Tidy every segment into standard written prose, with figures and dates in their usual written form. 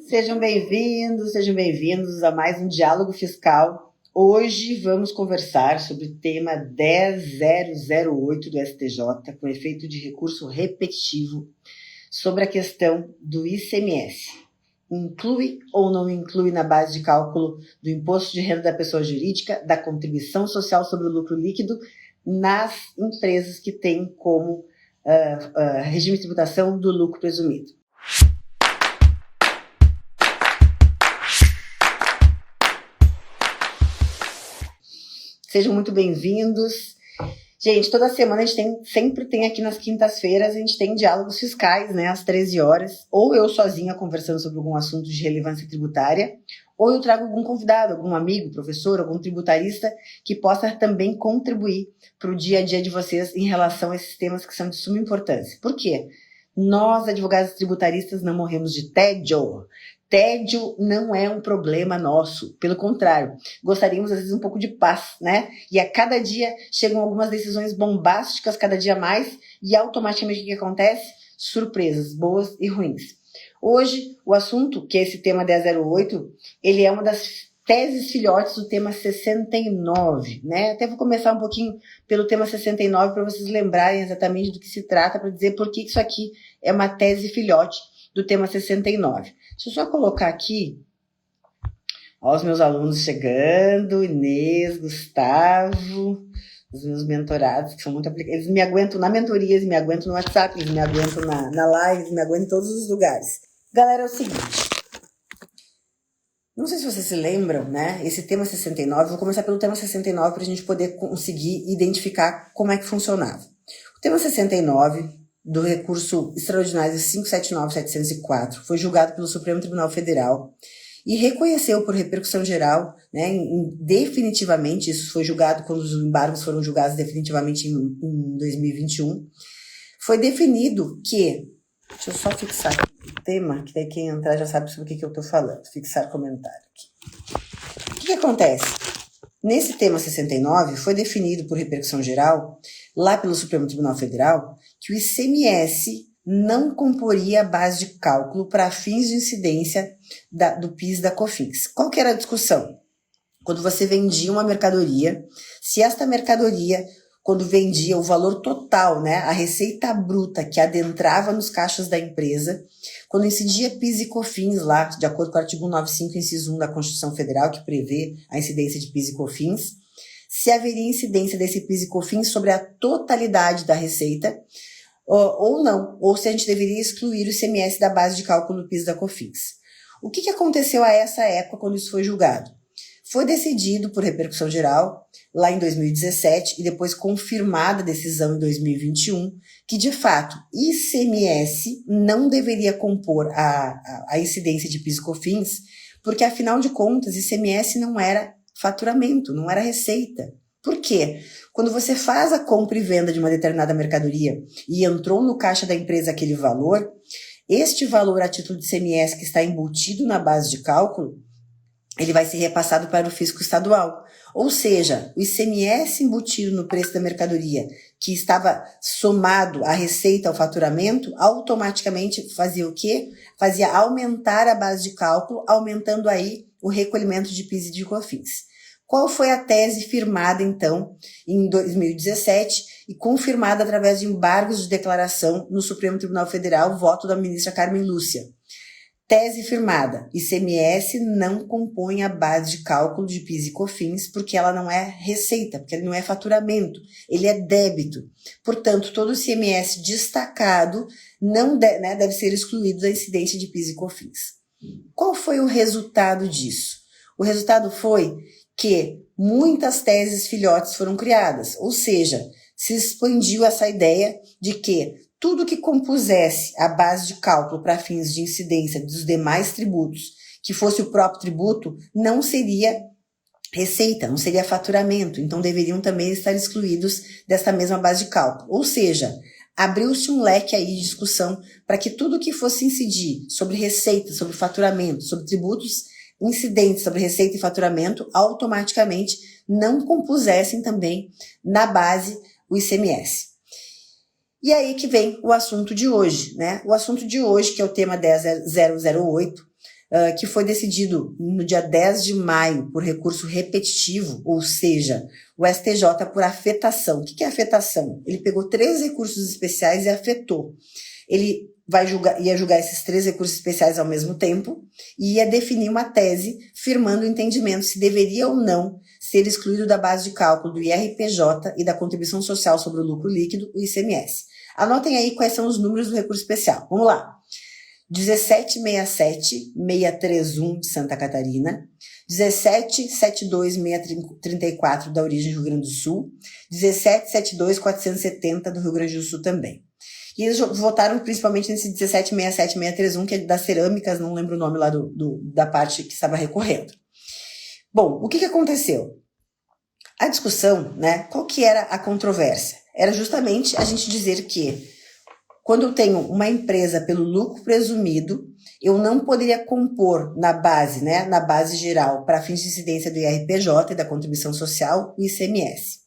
Sejam bem-vindos a mais um Diálogo Fiscal. Hoje vamos conversar sobre o tema 10008 do STJ, com efeito de recurso repetitivo, sobre a questão do ICMS. Inclui ou não inclui na base de cálculo do imposto de renda da pessoa jurídica, da contribuição social sobre o lucro líquido, nas empresas que têm como regime de tributação do lucro presumido. Sejam muito bem-vindos. Gente, toda semana a gente sempre tem aqui nas quintas-feiras, a gente tem diálogos fiscais, né, às 13 horas, ou eu sozinha conversando sobre algum assunto de relevância tributária, ou eu trago algum convidado, algum amigo, professor, algum tributarista que possa também contribuir para o dia a dia de vocês em relação a esses temas que são de suma importância. Por quê? Nós, advogados tributaristas, não morremos de tédio. Tédio não é um problema nosso, pelo contrário, gostaríamos às vezes um pouco de paz, né? E a cada dia chegam algumas decisões bombásticas, cada dia mais, e automaticamente o que acontece? Surpresas, boas e ruins. Hoje, o assunto, que é esse tema 1008, ele é uma das teses filhotes do tema 69, né? Até vou começar um pouquinho pelo tema 69 para vocês lembrarem exatamente do que se trata, para dizer por que isso aqui é uma tese filhote do tema 69. Deixa eu só colocar aqui, ó, os meus alunos chegando, Inês, Gustavo, os meus mentorados, que são muito aplicados. Eles me aguentam na mentoria, eles me aguentam no WhatsApp, eles me aguentam na live, eles me aguentam em todos os lugares. Galera, é o seguinte, não sei se vocês se lembram, né, esse tema 69, vou começar pelo tema 69 para a gente poder conseguir identificar como é que funcionava. O tema 69 do recurso extraordinário 579.704, foi julgado pelo Supremo Tribunal Federal e reconheceu por repercussão geral, né, definitivamente, isso foi julgado quando os embargos foram julgados definitivamente em 2021, foi definido que, deixa eu só fixar aqui o tema, que daí quem entrar já sabe sobre o que eu estou falando, fixar comentário aqui. O que acontece? Nesse tema 69, foi definido por repercussão geral, lá pelo Supremo Tribunal Federal, que o ICMS não comporia a base de cálculo para fins de incidência do PIS e da COFINS. Qual que era a discussão? Quando você vendia uma mercadoria, se esta mercadoria, quando vendia o valor total, né, a receita bruta que adentrava nos caixas da empresa, quando incidia PIS e COFINS lá, de acordo com o artigo 195, inciso 1 da Constituição Federal, que prevê a incidência de PIS e COFINS, se haveria incidência desse PIS e COFINS sobre a totalidade da receita, ou não, ou se a gente deveria excluir o ICMS da base de cálculo do PIS e da COFINS. O que aconteceu a essa época quando isso foi julgado? Foi decidido por repercussão geral, lá em 2017, e depois confirmada a decisão em 2021, que de fato ICMS não deveria compor a incidência de PIS e COFINS, porque afinal de contas ICMS não era faturamento, não era receita. Por quê? Quando você faz a compra e venda de uma determinada mercadoria e entrou no caixa da empresa aquele valor, este valor a título de ICMS que está embutido na base de cálculo, ele vai ser repassado para o fisco estadual. Ou seja, o ICMS embutido no preço da mercadoria, que estava somado à receita, ao faturamento, automaticamente fazia o quê? Fazia aumentar a base de cálculo, aumentando aí o recolhimento de PIS e de COFINS. Qual foi a tese firmada, então, em 2017 e confirmada através de embargos de declaração no Supremo Tribunal Federal, voto da ministra Carmen Lúcia? Tese firmada, ICMS não compõe a base de cálculo de PIS e COFINS porque ela não é receita, porque ele não é faturamento, ele é débito. Portanto, todo o ICMS destacado não deve ser excluído da incidência de PIS e COFINS. Qual foi o resultado disso? O resultado foi que muitas teses filhotes foram criadas, ou seja, se expandiu essa ideia de que tudo que compusesse a base de cálculo para fins de incidência dos demais tributos, que fosse o próprio tributo, não seria receita, não seria faturamento, então deveriam também estar excluídos dessa mesma base de cálculo. Ou seja, abriu-se um leque aí de discussão para que tudo que fosse incidir sobre receita, sobre faturamento, sobre tributos incidentes sobre receita e faturamento, automaticamente não compusessem também na base o ICMS. E aí que vem o assunto de hoje, né? O assunto de hoje, que é o tema 10008, que foi decidido no dia 10 de maio por recurso repetitivo, ou seja, o STJ por afetação. O que é afetação? Ele pegou 3 recursos especiais e afetou. Ele ia julgar esses 3 recursos especiais ao mesmo tempo e ia definir uma tese firmando o entendimento se deveria ou não ser excluído da base de cálculo do IRPJ e da contribuição social sobre o lucro líquido, o ICMS. Anotem aí quais são os números do recurso especial. Vamos lá. 1767-631 de Santa Catarina, 1772-634 da origem do Rio Grande do Sul, 1772-470 do Rio Grande do Sul também. E eles votaram principalmente nesse 1767-631, que é das cerâmicas, não lembro o nome lá da parte que estava recorrendo. Bom, o que aconteceu? A discussão, né, qual que era a controvérsia? Era justamente a gente dizer que quando eu tenho uma empresa pelo lucro presumido, eu não poderia compor na base, né, na base geral, para fins de incidência do IRPJ e da contribuição social, o ICMS.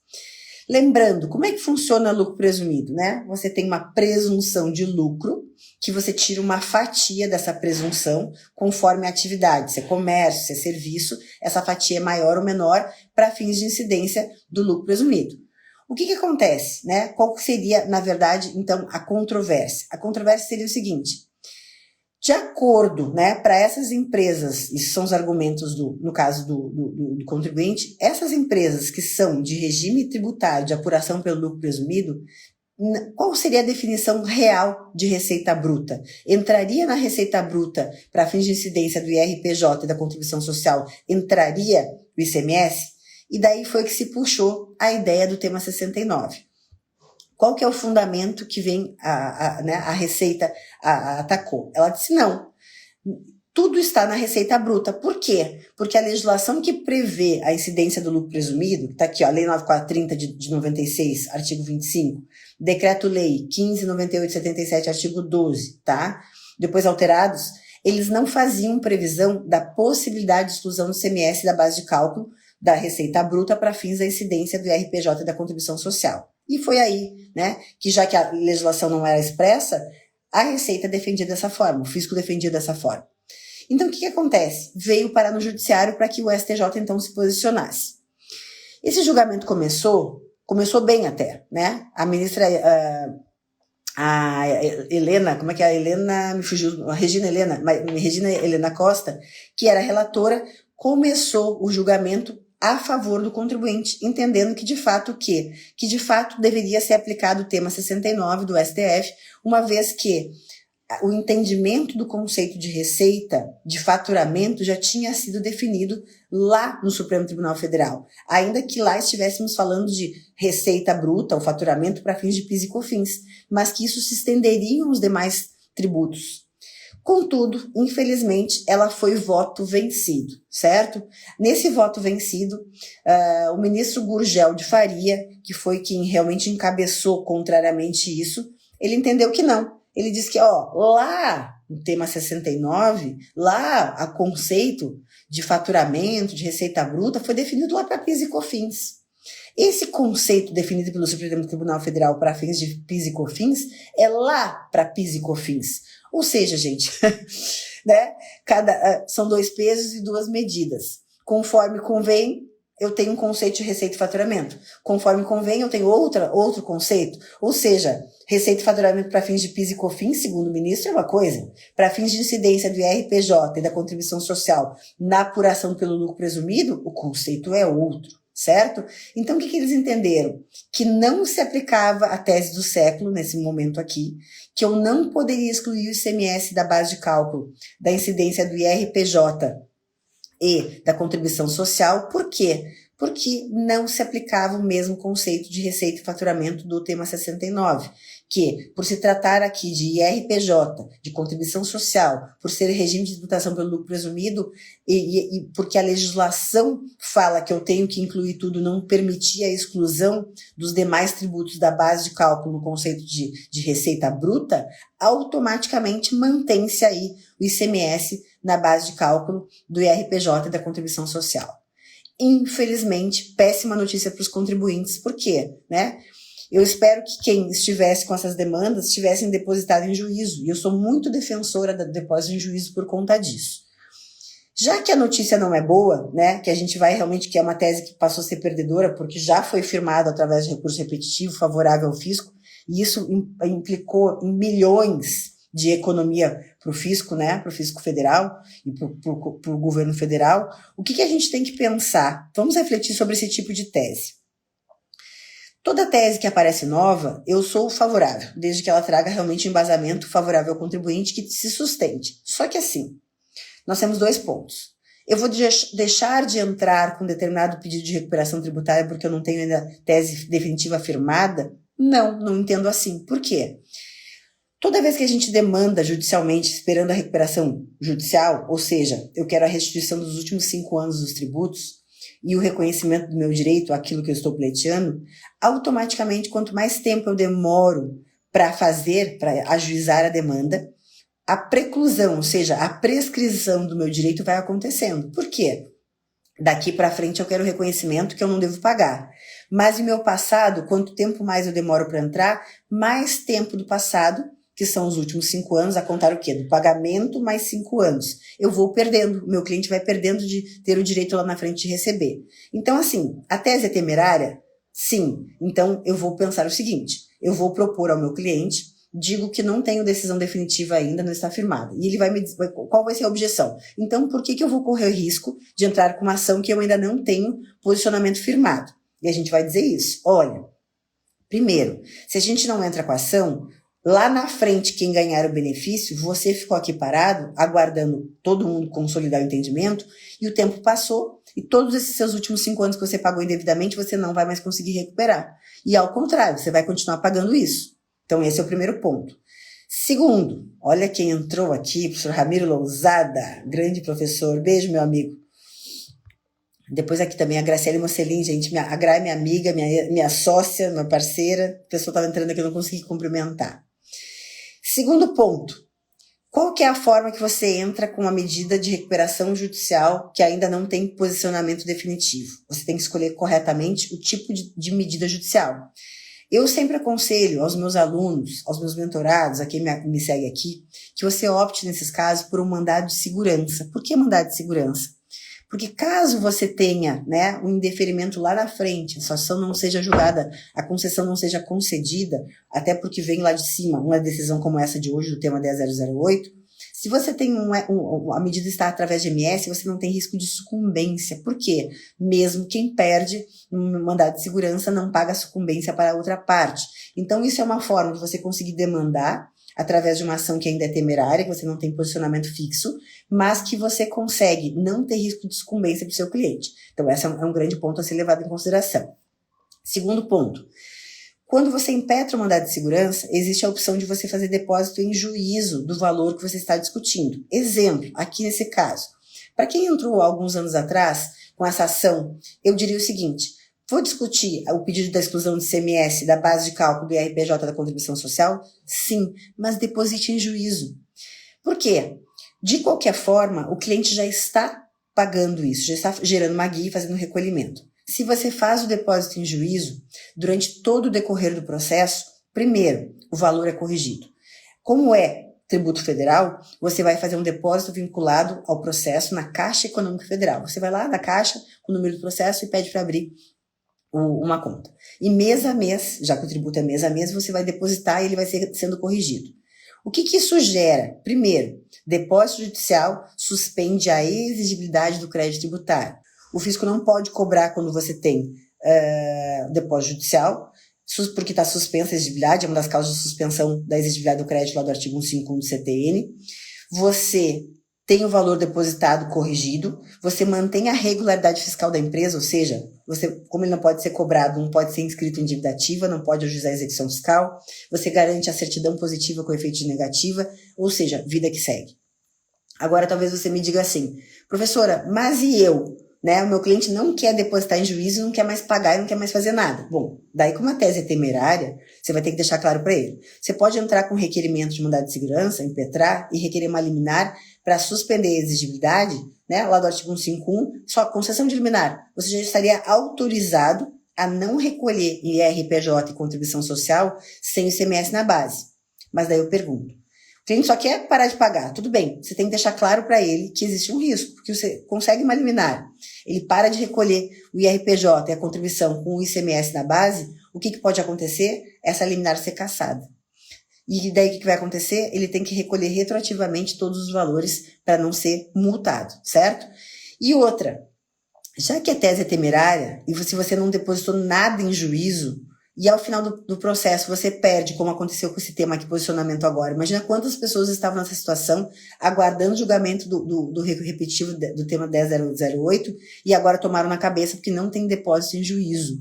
Lembrando, como é que funciona o lucro presumido, né? Você tem uma presunção de lucro, que você tira uma fatia dessa presunção conforme a atividade, se é comércio, se é serviço, essa fatia é maior ou menor para fins de incidência do lucro presumido. O que acontece, né? Qual seria, na verdade, então, a controvérsia? A controvérsia seria o seguinte: de acordo, né, para essas empresas, isso são os argumentos no caso do contribuinte, essas empresas que são de regime tributário de apuração pelo lucro presumido, qual seria a definição real de receita bruta? Entraria na receita bruta para fins de incidência do IRPJ e da contribuição social, entraria o ICMS? E daí foi que se puxou a ideia do tema 69. Qual que é o fundamento que vem a Receita atacou? Ela disse não, tudo está na Receita Bruta. Por quê? Porque a legislação que prevê a incidência do lucro presumido, que está aqui, ó, Lei 9430 de 96, artigo 25, Decreto-Lei 1598/77, artigo 12, tá? Depois alterados, eles não faziam previsão da possibilidade de exclusão do CMS da base de cálculo da Receita Bruta para fins da incidência do IRPJ e da contribuição social. E foi aí, né, que já que a legislação não era expressa, a Receita defendia dessa forma, o fisco defendia dessa forma. Então, o que acontece? Veio parar no judiciário para que o STJ, então, se posicionasse. Esse julgamento começou bem até, né? A ministra, a Helena, como é que é? A Helena, me fugiu, a Regina Helena Costa, que era relatora, começou o julgamento a favor do contribuinte, entendendo que de fato deveria ser aplicado o tema 69 do STF, uma vez que o entendimento do conceito de receita, de faturamento, já tinha sido definido lá no Supremo Tribunal Federal, ainda que lá estivéssemos falando de receita bruta, o faturamento para fins de PIS e COFINS, mas que isso se estenderia aos demais tributos. Contudo, infelizmente, ela foi voto vencido, certo? Nesse voto vencido, o ministro Gurgel de Faria, que foi quem realmente encabeçou contrariamente isso, ele entendeu que não. Ele disse que, lá no tema 69, lá o conceito de faturamento, de receita bruta, foi definido lá para PIS e COFINS. Esse conceito definido pelo Supremo Tribunal Federal para fins de PIS e COFINS é lá para PIS e COFINS. Ou seja, gente, né, são 2 pesos e 2 medidas. Conforme convém, eu tenho um conceito de receita e faturamento. Conforme convém, eu tenho outro conceito. Ou seja, receita e faturamento para fins de PIS e COFINS, segundo o ministro, é uma coisa. Para fins de incidência do IRPJ e da contribuição social na apuração pelo lucro presumido, o conceito é outro. Certo? Então, o que eles entenderam? Que não se aplicava a tese do século, nesse momento aqui, que eu não poderia excluir o ICMS da base de cálculo da incidência do IRPJ e da contribuição social. Por quê? Porque não se aplicava o mesmo conceito de receita e faturamento do tema 69, que, por se tratar aqui de IRPJ, de contribuição social, por ser regime de tributação pelo lucro presumido, e porque a legislação fala que eu tenho que incluir tudo, não permitia a exclusão dos demais tributos da base de cálculo no conceito de receita bruta, automaticamente mantém-se aí o ICMS na base de cálculo do IRPJ e da contribuição social. Infelizmente, péssima notícia para os contribuintes. Por quê? Né? Eu espero que quem estivesse com essas demandas tivessem depositado em juízo. E eu sou muito defensora da depósito em juízo por conta disso. Já que a notícia não é boa, né, que a gente vai realmente, que é uma tese que passou a ser perdedora, porque já foi firmado através de recurso repetitivo favorável ao fisco, e isso implicou em milhões de economia para o fisco, né, para o fisco federal e para o governo federal. O que a gente tem que pensar? Vamos refletir sobre esse tipo de tese. Toda tese que aparece nova, eu sou favorável, desde que ela traga realmente um embasamento favorável ao contribuinte que se sustente. Só que assim, nós temos 2 pontos. Eu vou deixar de entrar com determinado pedido de recuperação tributária porque eu não tenho ainda tese definitiva afirmada? Não entendo assim. Por quê? Toda vez que a gente demanda judicialmente, esperando a recuperação judicial, ou seja, eu quero a restituição dos últimos 5 anos dos tributos e o reconhecimento do meu direito àquilo que eu estou pleiteando, automaticamente, quanto mais tempo eu demoro para ajuizar a demanda, a preclusão, ou seja, a prescrição do meu direito vai acontecendo. Por quê? Daqui para frente eu quero reconhecimento que eu não devo pagar. Mas em meu passado, quanto tempo mais eu demoro para entrar, mais tempo do passado, que são os últimos 5 anos, a contar o quê? Do pagamento mais 5 anos. Eu vou perdendo, o meu cliente vai perdendo de ter o direito lá na frente de receber. Então, assim, a tese é temerária? Sim. Então, eu vou pensar o seguinte, eu vou propor ao meu cliente, digo que não tenho decisão definitiva ainda, não está firmada. E ele vai me dizer qual vai ser a objeção. Então, por que eu vou correr o risco de entrar com uma ação que eu ainda não tenho posicionamento firmado? E a gente vai dizer isso. Olha, primeiro, se a gente não entra com a ação, lá na frente, quem ganhar o benefício, você ficou aqui parado, aguardando todo mundo consolidar o entendimento, e o tempo passou, e todos esses seus últimos 5 anos que você pagou indevidamente, você não vai mais conseguir recuperar. E ao contrário, você vai continuar pagando isso. Então, esse é o primeiro ponto. Segundo, olha quem entrou aqui, professor Ramiro Lousada, grande professor. Beijo, meu amigo. Depois aqui também a Graciele Mocelin, gente. A Gra é minha amiga, minha sócia, minha parceira. A pessoa estava entrando aqui, eu não consegui cumprimentar. Segundo ponto. Qual que é a forma que você entra com uma medida de recuperação judicial que ainda não tem posicionamento definitivo? Você tem que escolher corretamente o tipo de medida judicial. Eu sempre aconselho aos meus alunos, aos meus mentorados, a quem me segue aqui, que você opte nesses casos por um mandado de segurança. Por que mandado de segurança? Porque caso você tenha, né, um indeferimento lá na frente, a ação não seja julgada, a concessão não seja concedida, até porque vem lá de cima uma decisão como essa de hoje, do tema 10008, se você tem a medida está através de MS, você não tem risco de sucumbência. Por quê? Mesmo quem perde um mandado de segurança não paga a sucumbência para a outra parte. Então, isso é uma forma de você conseguir demandar através de uma ação que ainda é temerária, que você não tem posicionamento fixo, mas que você consegue não ter risco de sucumbência para o seu cliente. Então, esse é um grande ponto a ser levado em consideração. Segundo ponto. Quando você impetra o mandado de segurança, existe a opção de você fazer depósito em juízo do valor que você está discutindo. Exemplo, aqui nesse caso. Para quem entrou há alguns anos atrás com essa ação, eu diria o seguinte, vou discutir o pedido da exclusão de ICMS da base de cálculo do IRPJ da contribuição social? Sim, mas deposite em juízo. Por quê? De qualquer forma, o cliente já está pagando isso, já está gerando uma guia e fazendo recolhimento. Se você faz o depósito em juízo, durante todo o decorrer do processo, primeiro, o valor é corrigido. Como é tributo federal, você vai fazer um depósito vinculado ao processo na Caixa Econômica Federal. Você vai lá na Caixa, com o número do processo e pede para abrir uma conta. E mês a mês, já que o tributo é mês a mês, você vai depositar e ele vai sendo corrigido. O que isso gera? Primeiro, depósito judicial suspende a exigibilidade do crédito tributário. O fisco não pode cobrar quando você tem depósito judicial, porque está suspensa a exigibilidade, é uma das causas de suspensão da exigibilidade do crédito lá do artigo 151 do CTN. Você tem o valor depositado corrigido, você mantém a regularidade fiscal da empresa, ou seja, como ele não pode ser cobrado, não pode ser inscrito em dívida ativa, não pode ajuizar a execução fiscal, você garante a certidão positiva com efeito de negativa, ou seja, vida que segue. Agora talvez você me diga assim, professora, mas e eu? Né? O meu cliente não quer depositar em juízo, não quer mais pagar e não quer mais fazer nada. Bom, daí como a tese é temerária, você vai ter que deixar claro para ele. Você pode entrar com requerimento de mandado de segurança, impetrar e requerer uma liminar para suspender a exigibilidade, né? Lá do artigo 151, só concessão de liminar. Você já estaria autorizado a não recolher IRPJ e contribuição social sem o ICMS na base. Mas daí eu pergunto, cliente só quer parar de pagar. Tudo bem, você tem que deixar claro para ele que existe um risco, porque você consegue uma liminar. Ele para de recolher o IRPJ e a contribuição com o ICMS na base, o que pode acontecer? Essa liminar ser cassada. E daí o que vai acontecer? Ele tem que recolher retroativamente todos os valores para não ser multado, certo? E outra, já que a tese é temerária, e se você não depositou nada em juízo, e ao final do processo você perde, como aconteceu com esse tema aqui, posicionamento agora. Imagina quantas pessoas estavam nessa situação, aguardando o julgamento do repetitivo do tema 10.008, e agora tomaram na cabeça porque não tem depósito em juízo.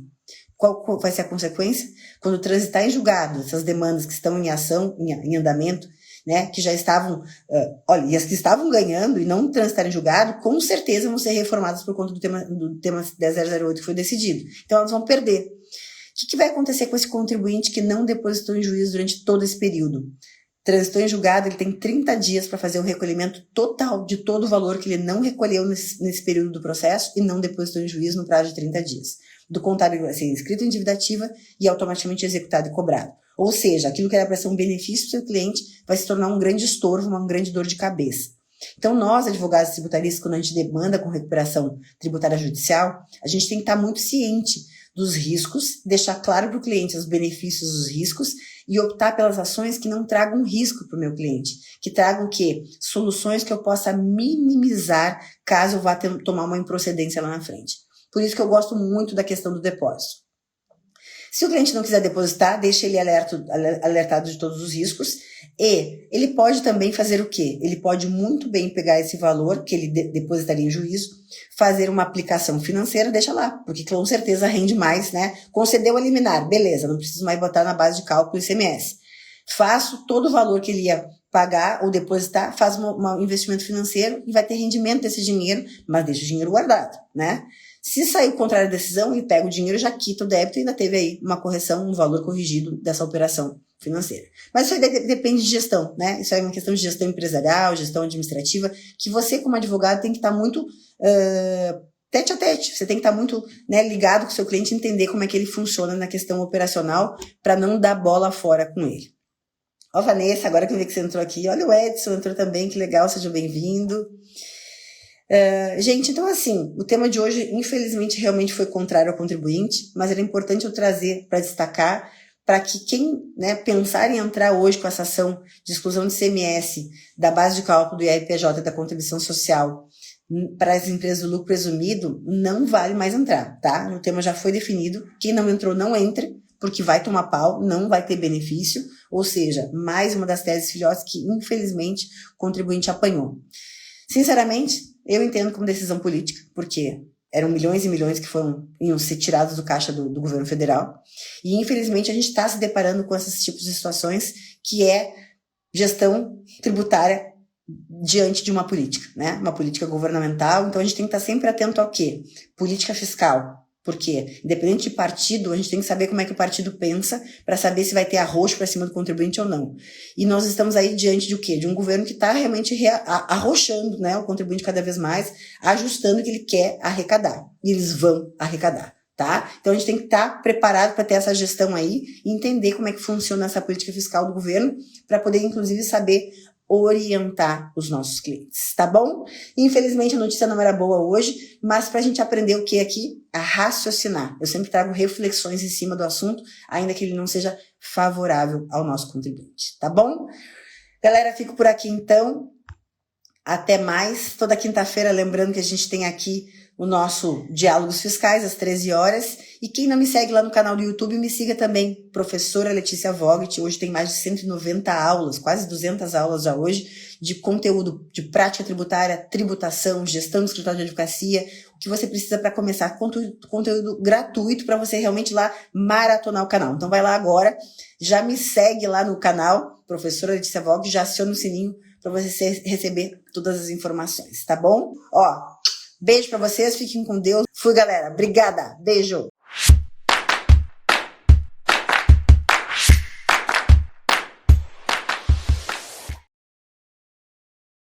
Qual vai ser a consequência? Quando transitar em julgado, essas demandas que estão em ação, em andamento, né, que já estavam, e as que estavam ganhando e não transitarem em julgado, com certeza vão ser reformadas por conta do tema 10.008 que foi decidido. Então elas vão perder. O que vai acontecer com esse contribuinte que não depositou em juízo durante todo esse período? Transitou em julgado, ele tem 30 dias para fazer o recolhimento total de todo o valor que ele não recolheu nesse período do processo e não depositou em juízo no prazo de 30 dias. Do contrário, vai ser inscrito em dívida ativa e automaticamente executado e cobrado. Ou seja, aquilo que era para ser um benefício para o seu cliente vai se tornar um grande estorvo, uma grande dor de cabeça. Então, nós, advogados tributaristas, quando a gente demanda com recuperação tributária judicial, a gente tem que estar muito ciente dos riscos, deixar claro para o cliente os benefícios dos riscos e optar pelas ações que não tragam risco para o meu cliente, que tragam o quê? Soluções que eu possa minimizar caso eu vá tomar uma improcedência lá na frente. Por isso que eu gosto muito da questão do depósito. Se o cliente não quiser depositar, deixa ele alertado de todos os riscos e ele pode também fazer o quê? Ele pode muito bem pegar esse valor que ele depositaria em juízo, fazer uma aplicação financeira, deixa lá, porque com certeza rende mais, né? Concedeu a liminar, beleza, não preciso mais botar na base de cálculo ICMS. Faço todo o valor que ele ia pagar ou depositar, faz um investimento financeiro e vai ter rendimento desse dinheiro, mas deixa o dinheiro guardado, né? Se sair contrário à decisão, ele pega o dinheiro, já quita o débito e ainda teve aí uma correção, um valor corrigido dessa operação financeira. Mas isso aí depende de gestão, né? Isso aí é uma questão de gestão empresarial, gestão administrativa, que você como advogado tem que estar muito tete a tete. Você tem que estar muito, né, ligado com o seu cliente, entender como é que ele funciona na questão operacional para não dar bola fora com ele. Ó, Vanessa, agora que eu vi que você entrou aqui. Olha, o Edson entrou também, que legal, seja bem-vindo. Gente, então assim, o tema de hoje, infelizmente, realmente foi contrário ao contribuinte, mas era importante eu trazer para destacar, para que quem, né, pensar em entrar hoje com essa ação de exclusão de ICMS da base de cálculo do IRPJ e da contribuição social para as empresas do lucro presumido, não vale mais entrar, tá? O tema já foi definido, quem não entrou não entre, porque vai tomar pau, não vai ter benefício, ou seja, mais uma das teses filhotes que, infelizmente, o contribuinte apanhou. Sinceramente, eu entendo como decisão política, porque eram milhões e milhões que iam ser tirados do caixa do governo federal, e infelizmente a gente está se deparando com esses tipos de situações, que é gestão tributária diante de uma política, né? Uma política governamental. Então a gente tem que estar sempre atento ao quê? Política fiscal. Porque, independente de partido, a gente tem que saber como é que o partido pensa para saber se vai ter arroxo para cima do contribuinte ou não. E nós estamos aí diante de o quê? De um governo que está realmente arroxando, né, o contribuinte cada vez mais, ajustando o que ele quer arrecadar. E eles vão arrecadar, tá? Então a gente tem que estar preparado para ter essa gestão aí e entender como é que funciona essa política fiscal do governo para poder, inclusive, saber orientar os nossos clientes, tá bom? Infelizmente a notícia não era boa hoje, mas pra gente aprender o que aqui? A raciocinar. Eu sempre trago reflexões em cima do assunto, ainda que ele não seja favorável ao nosso contribuinte, tá bom? Galera, fico por aqui então. Até mais. Toda quinta-feira, lembrando que a gente tem aqui o nosso Diálogos Fiscais, às 13 horas. E quem não me segue lá no canal do YouTube, me siga também, professora Letícia Vogt. Hoje tem mais de 190 aulas, quase 200 aulas já hoje, de conteúdo de prática tributária, tributação, gestão do escritório de advocacia, o que você precisa para começar, conteúdo gratuito para você realmente lá maratonar o canal. Então vai lá agora, já me segue lá no canal, professora Letícia Vogt, já aciona o sininho para você receber todas as informações, tá bom? Ó, beijo para vocês, fiquem com Deus. Fui, galera. Obrigada. Beijo.